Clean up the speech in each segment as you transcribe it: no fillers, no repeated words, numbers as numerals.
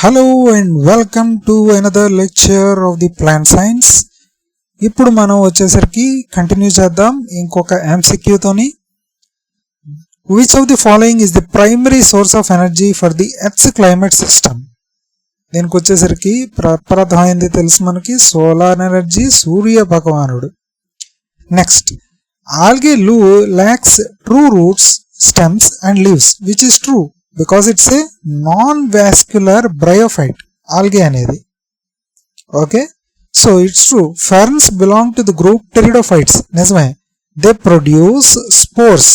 Hello and welcome to another lecture of the plant science. ఇప్పుడు మనం వచ్చేసరికి continue చేద్దాం ఇంకొక MCQ తోని. Which of the following is the primary source of energy for the Earth's climate system? దీనికి వచ్చేసరికి ప్రప్రథమైంది తెలుసు మనకి సోలార్ ఎనర్జీ, సూర్య భగవానుడు. Next, algae lacks true roots, stems and leaves, which is true because it's a non-vascular bryophyte, algae అనేది. Okay, so it's true. Ferns belong to the group pteridophytes, నిజమే. They produce spores,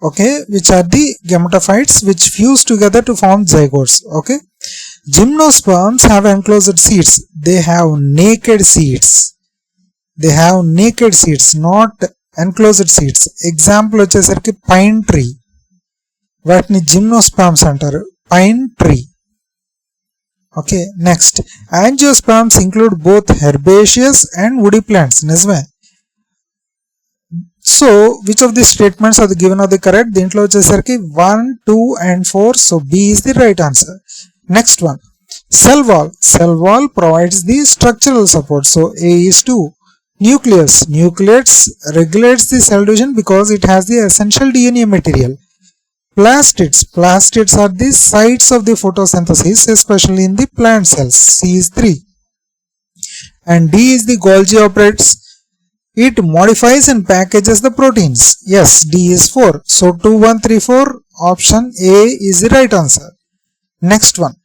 okay, which are the gametophytes which fuse together to form zygotes. Okay, gymnosperms have enclosed seeds. They have naked seeds. They have naked seeds, not enclosed seeds. Example వచ్చేసరికి pine tree, వాటిని gymnosperms అంటారు, pine tree. Okay, next, angiosperms include both herbaceous and woody plants, నిజమే. So which of the statements are the given of the correct? దీంట్లో వచ్చేసరికి 1, 2 and 4, so B is the right answer. Next one, cell wall provides the structural support, so A is 2. Nucleus regulates the cell division because it has the essential DNA material. Plastids are the sites of the photosynthesis, especially in the plant cells, C is 3. And D is the Golgi apparatus. It modifies and packages the proteins. Yes, D is 4. So 2, 1, 3, 4, option A is the right answer. Next one,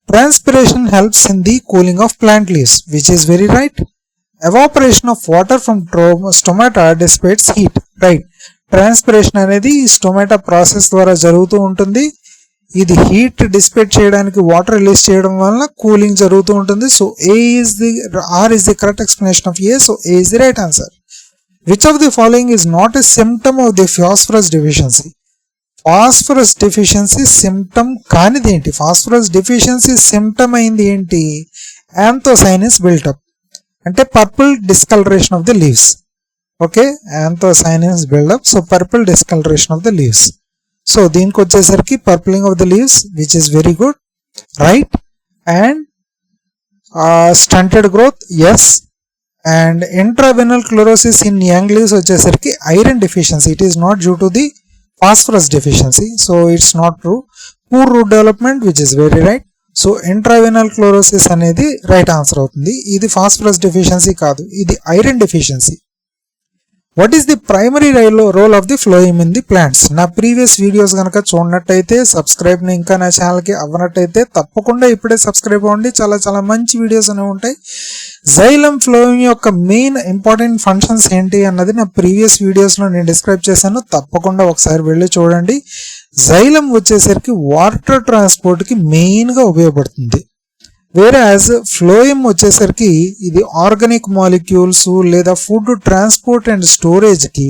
transpiration helps in the cooling of plant leaves, which is very right. Evaporation of water from stomata dissipates heat, right. Transpiration అనేది stomata process ద్వారా జరుగుతూ ఉంటుంది. ఇది heat dissipate చేయడానికి water release చేయడం వలన cooling జరుగుతూ ఉంటుంది. So R is the correct explanation of A. So A is the right answer. Which of the following is not a symptom of the phosphorus deficiency? Phosphorus deficiency symptom కానిది ఏంటి? Phosphorus deficiency symptom అయింది ఏంటి? Anthocyanins buildup, అంటే purple discolouration of the leaves. Okay, anthocyanins buildup, so purple discolouration of the leaves. So దీనికి వచ్చేసరికి purpling of the leaves, which is very good, right. And stunted growth, yes. And interveinal chlorosis in young leaves వచ్చేసరికి iron deficiency. It is not due to the phosphorus deficiency, so it's not true. Poor root development, which is very right. So interveinal chlorosis అనేది right answer అవుతుంది. ఇది phosphorus deficiency కాదు, ఇది iron deficiency. What is the primary role of the ఫ్లోయిమ్ in the plants? నా previous videos కనుక చూడనట్టయితే, subscribe ఇంకా నా ఛానల్కి అవ్వనట్టయితే తప్పకుండా ఇప్పుడే సబ్స్క్రైబ్ అవ్వండి. చాలా చాలా మంచి వీడియోస్ అనేవి ఉంటాయి. జైలం ఫ్లోయిమ్ యొక్క మెయిన్ ఇంపార్టెంట్ ఫంక్షన్స్ ఏంటి అన్నది నా ప్రీవియస్ వీడియోస్లో నేను డిస్క్రైబ్ చేశాను. తప్పకుండా ఒకసారి వెళ్ళి చూడండి. జైలం వచ్చేసరికి వాటర్ ట్రాన్స్పోర్ట్కి మెయిన్గా ఉపయోగపడుతుంది. వేరాజ్ ఫ్లోయిమ్ వచ్చేసరికి ఇది ఆర్గానిక్ మాలిక్యూల్స్ లేదా ఫుడ్ ట్రాన్స్పోర్ట్ అండ్ స్టోరేజ్కి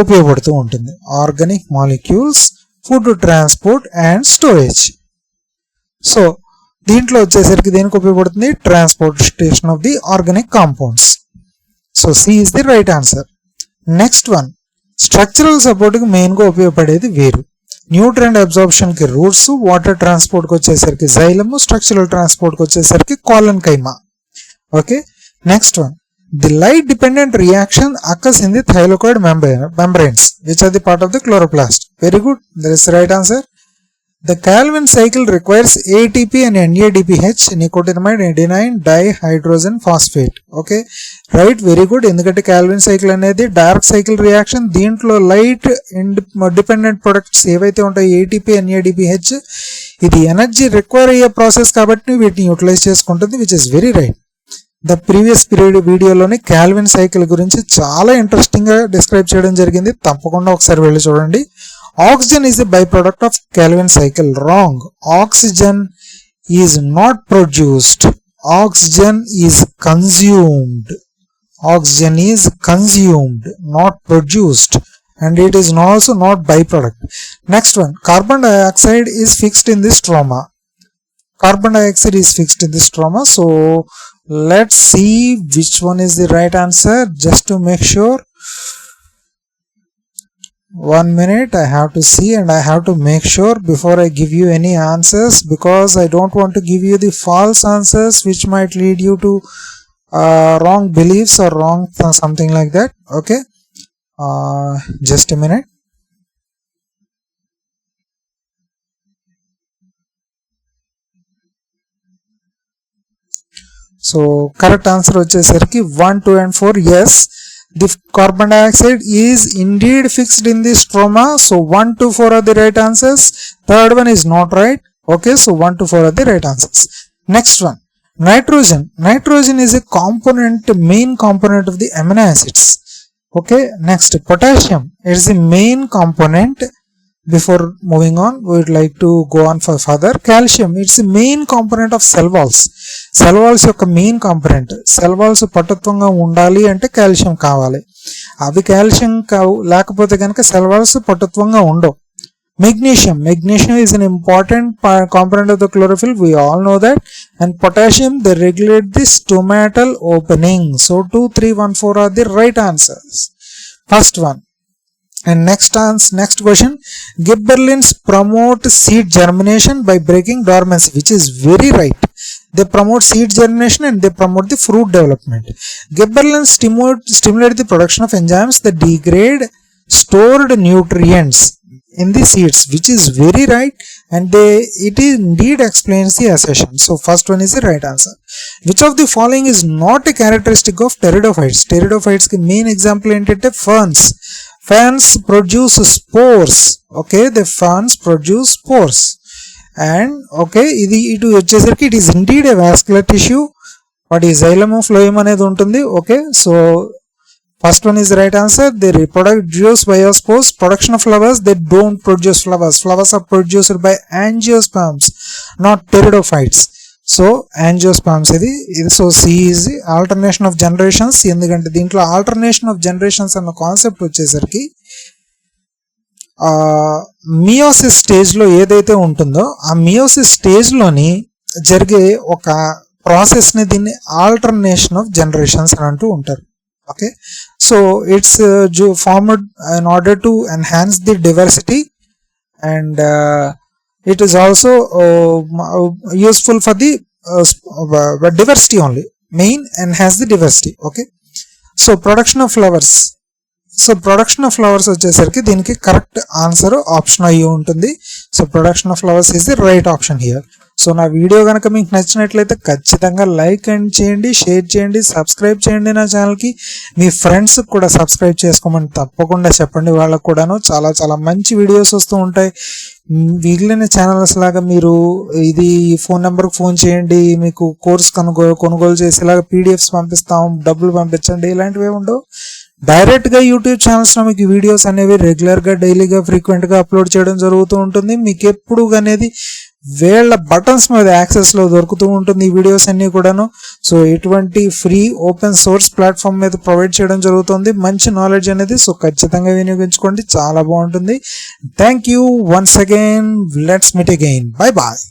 ఉపయోగపడుతూ ఉంటుంది. Organic molecules, food transport and storage. So దీంట్లో వచ్చేసరికి దేనికి ఉపయోగపడుతుంది? Transportation of the organic compounds. So C is the right answer. Next one, structural సపోర్ట్కి మెయిన్గా ఉపయోగపడేది వేరు. న్యూట్రియంట్ అబ్జార్ప్షన్ కి రూట్స్, వాటర్ ట్రాన్స్పోర్ట్ కి వచ్చేసరికి జైలము, స్ట్రక్చరల్ ట్రాన్స్పోర్ట్ కి వచ్చేసరికి collenchyma. Okay, next one, the light dependent reaction occurs in the thylakoid membranes, which are the part of the chloroplast. Very good, that is the right answer. The Calvin cycle requires ATP and NADPH, nicotinamide adenine dihydrogen phosphate. Okay, right, very good. ఎందుకంటే Calvin cycle అనేది dark cycle reaction. దీంట్లో light dependent products ఏవైతే ఉంటాయో ATP, NADPH, ఇది energy require అయ్యే process కాబట్టి వీటిని utilise చేసుకుంటుంది, which is very right. The previous period వీడియోలోని క్యాల్విన్ సైకిల్ గురించి చాలా ఇంట్రెస్టింగ్ గా డిస్క్రైబ్ చేయడం జరిగింది. తప్పకుండా ఒకసారి వెళ్ళి చూడండి. Oxygen is a byproduct of Calvin cycle. Wrong. Oxygen is not produced. Oxygen is consumed. Oxygen is consumed, not produced. And it is also not byproduct. Next one, carbon dioxide is fixed in the stroma. Carbon dioxide is fixed in the stroma. So let's see which one is the right answer, just to make sure. 1 minute, I have to see and I have to make sure before I give you any answers, because I don't want to give you the false answers which might lead you to wrong beliefs or wrong something like that. Okay, just a minute. So correct answer వచ్చేసరికి 1, 2 and 4. Yes, the carbon dioxide is indeed fixed in the stroma. So 1, 2, 4 are the right answers. Third one is not right. Okay, so 1, 2, 4 are the right answers. Next one, nitrogen. Nitrogen is a component, main component of the amino acids. Okay, next, potassium. It is the main component. Before moving on, we would like to go on for further. Calcium, it's the main component of cell walls. Cell walls యొక్క main component. Cell walls పటుత్వంగా ఉండాలి అంటే calcium కావాలి. అవి calcium లేకపోతే కనుక cell walls పటుత్వంగా ఉండవు. Magnesium. Magnesium is an important component of the chlorophyll. We all know that. And potassium, they regulate the stomatal opening. So 2, 3, 1, 4 are the right answers. First one. And next question, gibberellins promote seed germination by breaking dormancy, which is very right. They promote seed germination and they promote the fruit development. Gibberellins stimulate the production of enzymes that degrade stored nutrients in the seeds, which is very right, and it indeed explains the assertion. So first one is the right answer. Which of the following is not a characteristic of pteridophytes? Pteridophytes ki main example entante ferns. Ferns produce spores. Okay, the ferns produce spores. And okay, it is indeed a vascular tissue. What is xylem phloem anedi untundi. Okay, so first one is the right answer. They produce biospores. Production of flowers, they don't produce flowers. Flowers are produced by angiosperms, not pteridophytes. So angiosperms ఇది. So C is the alternation of generations. ఎందుకంటే దీంట్లో alternation of generations అన్న concept వచ్చేసరికి meiosis స్టేజ్లో ఏదైతే ఉంటుందో ఆ meiosis స్టేజ్లోని జరిగే ఒక ప్రాసెస్ని దీన్ని ఆల్టర్నేషన్ ఆఫ్ జనరేషన్స్ అని అంటూ ఉంటారు. Okay, so it's formed in order to enhance the diversity, and it is also useful for the diversity only. Main enhance the diversity. Okay, so production of flowers. So production of flowers వచ్చేసరికి దీనికి correct answer option అయ్యి ఉంటుంది. So production of flowers is the right option here. So నా video కనుక మీకు నచ్చినట్లయితే ఖచ్చితంగా like and చేయండి, షేర్ చేయండి, సబ్స్క్రైబ్ చేయండి నా ఛానల్కి. మీ ఫ్రెండ్స్కి కూడా సబ్స్క్రైబ్ చేసుకోమని తప్పకుండా చెప్పండి. వాళ్ళకు కూడాను చాలా చాలా మంచి వీడియోస్ వస్తూ ఉంటాయి. మిగిలిన ఛానల్స్ లాగా మీరు ఇది ఫోన్ నెంబర్కి ఫోన్ చేయండి, మీకు కోర్స్ కొనుగోలు చేసేలాగా పీడిఎఫ్స్ పంపిస్తాం, డబ్బులు పంపించండి, ఇలాంటివి ఉండవు. డైరెక్ట్గా యూట్యూబ్ ఛానల్స్లో మీకు వీడియోస్ అనేవి రెగ్యులర్గా డైలీగా ఫ్రీక్వెంట్గా అప్లోడ్ చేయడం జరుగుతూ ఉంటుంది. మీకు ఎప్పుడు అనేది వేళ్ళ బటన్స్ మీద యాక్సెస్లో దొరుకుతూ ఉంటుంది ఈ వీడియోస్ అన్నీ కూడాను. సో ఎటువంటి ఫ్రీ ఓపెన్ సోర్స్ ప్లాట్ఫామ్ మీద ప్రొవైడ్ చేయడం జరుగుతుంది, మంచి నాలెడ్జ్ అనేది. సో ఖచ్చితంగా వినియోగించుకోండి, చాలా బాగుంటుంది. Thank you once again. Let's meet again. Bye bye.